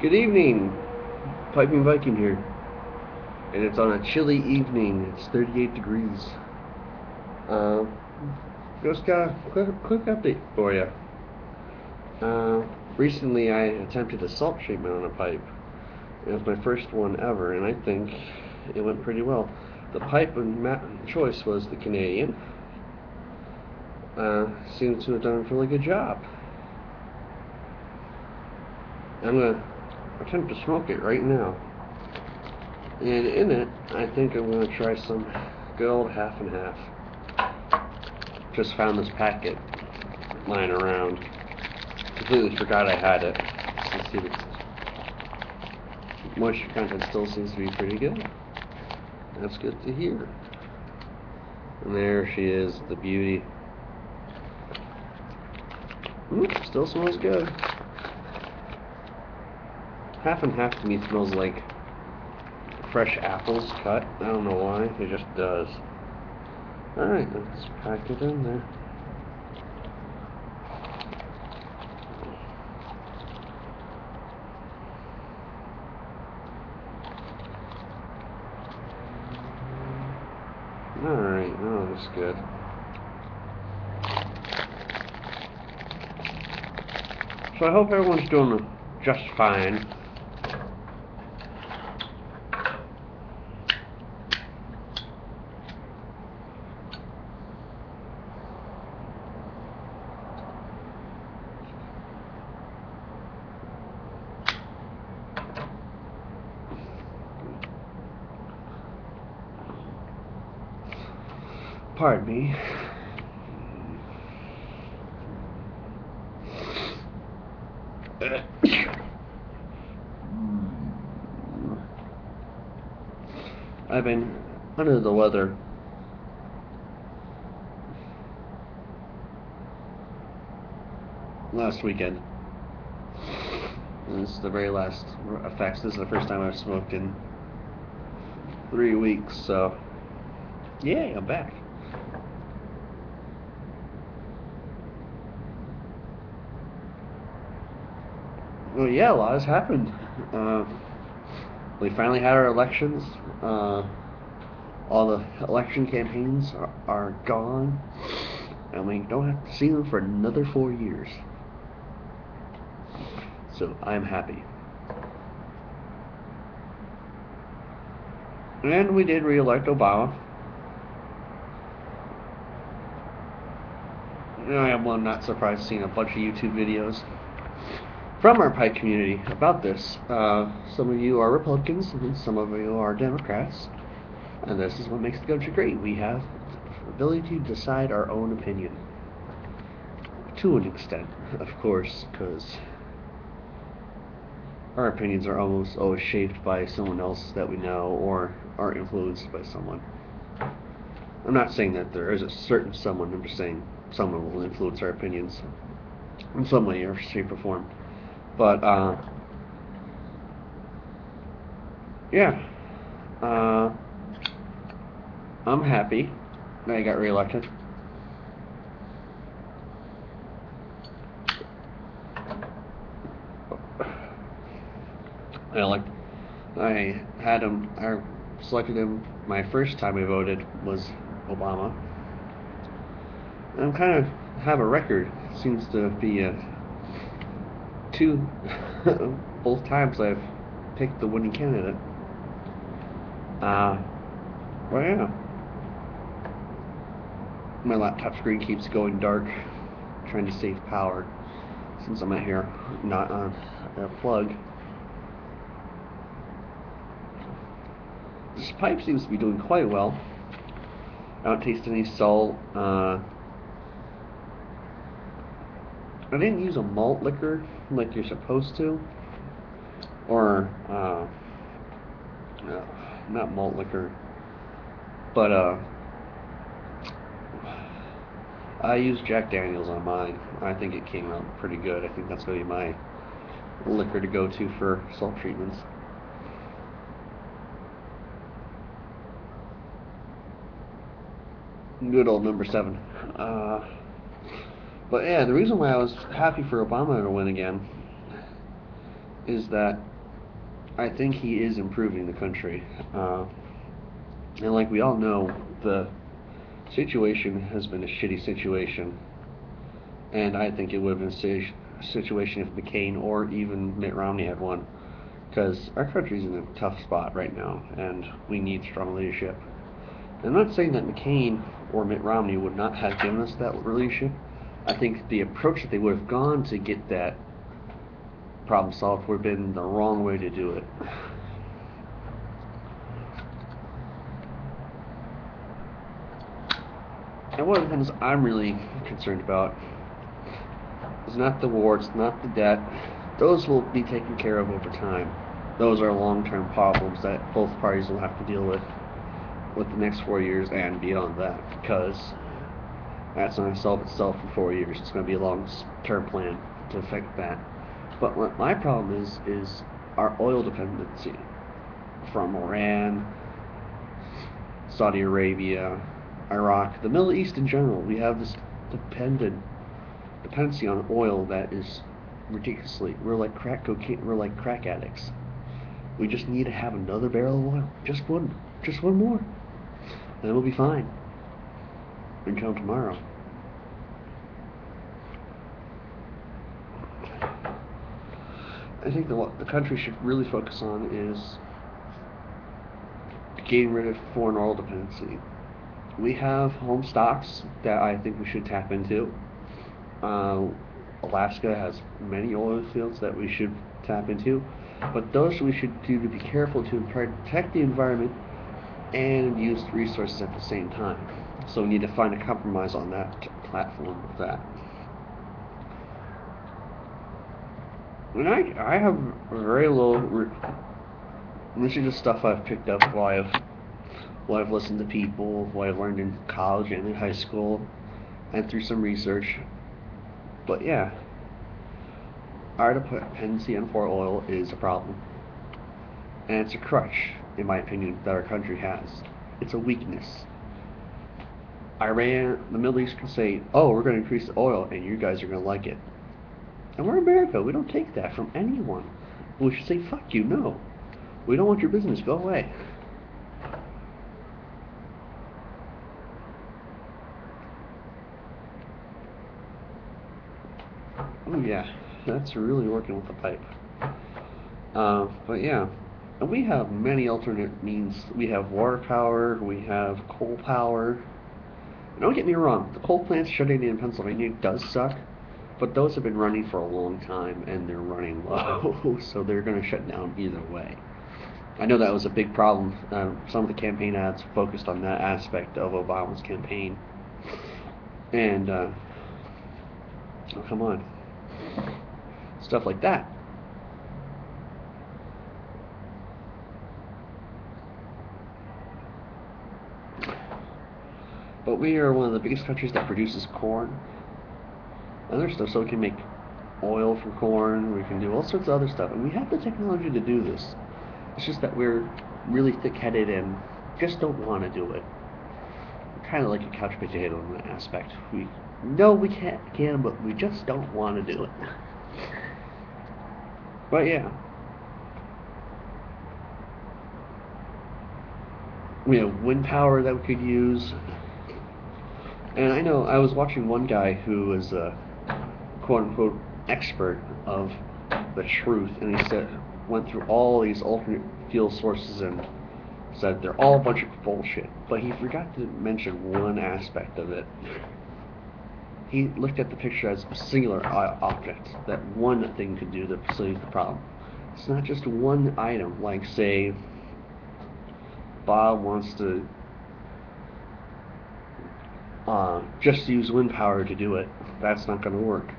Good evening, Piping Viking here, and it's on a chilly evening. It's 38 degrees. Uh, just got a quick update for you. Uh, Recently I attempted a salt treatment on a pipe. It was my first one ever, and I think it went pretty well. The pipe and choice was the Canadian. Seems to have done a really good job. I'm gonna attempt to smoke it right now. And in it, I think I'm going to try some good old half and half. Just found this packet lying around. Completely forgot I had it. Let's see if it's moisture content still seems to be pretty good. That's good to hear. And there she is, the beauty. Still smells good. Half and half to me smells like fresh apples cut. I don't know why, it just does. Alright, let's pack it in there. Alright, oh, that's good. So I hope everyone's doing just fine. Pardon me. I've been under the weather. Last weekend. And this is the very last effects. This is the first time I've smoked in 3 weeks, so yay, I'm back. Well, yeah, a lot has happened. We finally had our elections. All the election campaigns are gone, and we don't have to see them for another 4 years. So I'm happy. And we did re-elect Obama. I am not surprised seeing a bunch of YouTube videos from our Pike community about this. Some of you are Republicans, and some of you are Democrats. And this is what makes the country great. We have the ability to decide our own opinion. To an extent, of course, because our opinions are almost always shaped by someone else that we know or are influenced by someone. I'm not saying that there is a certain someone, I'm just saying someone will influence our opinions in some way or shape or form. But, yeah. I'm happy that I got reelected. I had him, I selected him, my first time I voted was Obama. I'm kind of have a record. It seems to be both times I've picked the winning candidate. Well, yeah. My laptop screen keeps going dark, trying to save power since I'm out here not on a plug. This pipe seems to be doing quite well. I don't taste any salt. I didn't use a malt liquor like you're supposed to, or not malt liquor, but I used Jack Daniels on mine. I think it came out pretty good. I think that's going to be my liquor to go to for salt treatments. Good old number 7. But yeah, the reason why I was happy for Obama to win again is that I think he is improving the country. And like we all know, the situation has been a shitty situation. And I think it would have been a situation if McCain or even Mitt Romney had won. Because our country's in a tough spot right now, and we need strong leadership. I'm not saying that McCain or Mitt Romney would not have given us that leadership. I think the approach that they would have gone to get that problem solved would have been the wrong way to do it. And one of the things I'm really concerned about is not the war, it's not the debt. Those will be taken care of over time. Those are long-term problems that both parties will have to deal with the next 4 years and beyond that, because that's not going to solve itself in 4 years. It's going to be a long-term plan to affect that. But what my problem is our oil dependency from Iran, Saudi Arabia, Iraq, the Middle East in general. We have this dependency on oil that is ridiculously. We're like crack cocaine. We're like crack addicts. We just need to have another barrel of oil, just one more, and then we'll be fine until tomorrow. I think that what the country should really focus on is getting rid of foreign oil dependency. We have home stocks that I think we should tap into. Alaska has many oil fields that we should tap into, but those we should do to be careful to protect the environment and use the resources at the same time. So we need to find a compromise on that platform with that. And I have very low. This is just stuff I've picked up while I've listened to people, what I've learned in college and in high school, and through some research. But yeah, our dependency on foreign oil is a problem. And it's a crutch, in my opinion, that our country has. It's a weakness. Iran, the Middle East can say, oh, we're going to increase the oil, and you guys are going to like it. And we're America. We don't take that from anyone. We should say, fuck you, no. We don't want your business. Go away. Oh yeah, that's really working with the pipe. But yeah, and we have many alternate means. We have water power, we have coal power. Don't get me wrong, the coal plants shutting in Pennsylvania does suck, but those have been running for a long time and they're running low, so they're going to shut down either way. I know that was a big problem. Some of the campaign ads focused on that aspect of Obama's campaign. And, oh, come on. Stuff like that. But we are one of the biggest countries that produces corn. Other stuff, so we can make oil from corn, we can do all sorts of other stuff, and we have the technology to do this. It's just that we're really thick-headed and just don't want to do it. We're kind of like a couch potato in that aspect. We know we can, but we just don't want to do it. But yeah. We have wind power that we could use. And I know I was watching one guy who was a quote-unquote expert of the truth, and he went through all these alternate fuel sources and said they're all a bunch of bullshit. But he forgot to mention one aspect of it. He looked at the picture as a singular object, that one thing could do to solve the problem. It's not just one item, like say Bob wants to just use wind power to do it. That's not going to work.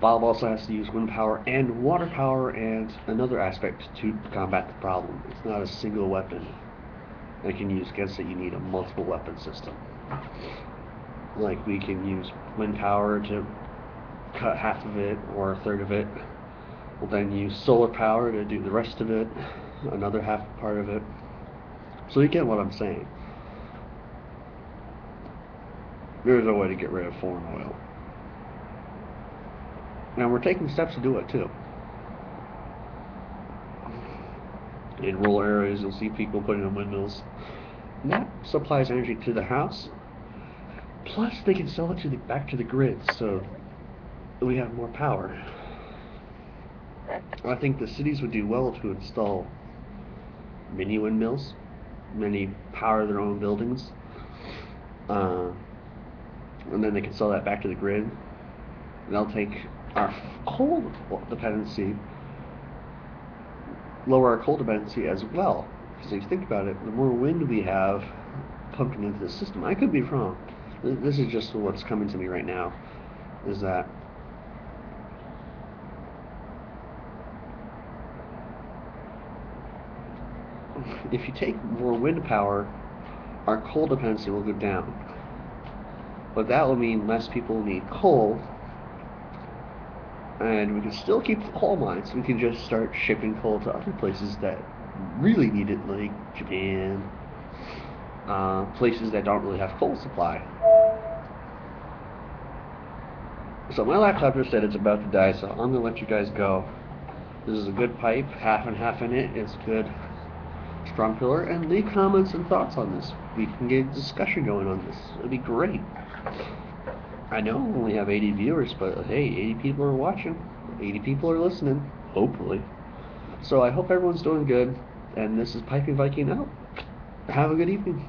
Bob also has to use wind power and water power and another aspect to combat the problem. It's not a single weapon that can use against it. You need a multiple weapon system. Like we can use wind power to cut half of it or a third of it. We'll then use solar power to do the rest of it, another half part of it. So you get what I'm saying. There's a way to get rid of foreign oil. Now we're taking steps to do it too. In rural areas, you'll see people putting in windmills. And that supplies energy to the house. Plus, they can sell it back to the grid, so we have more power. I think the cities would do well to install mini windmills, many power their own buildings, uh, and then they can sell that back to the grid. And they'll take our coal dependency, lower our coal dependency as well. Because if you think about it, the more wind we have pumping into the system, I could be wrong. This is just what's coming to me right now, is that if you take more wind power, our coal dependency will go down. But that will mean less people need coal, and we can still keep the coal mines. We can just start shipping coal to other places that really need it, like Japan, places that don't really have coal supply. So my laptop just said it's about to die, so I'm going to let you guys go. This is a good pipe, half and half in it. It's good, strong pillar, and leave comments and thoughts on this. We can get a discussion going on this. It'd be great. I know we only have 80 viewers, but hey, 80 people are watching. 80 people are listening, hopefully. So I hope everyone's doing good, and this is Piping Viking out. Have a good evening.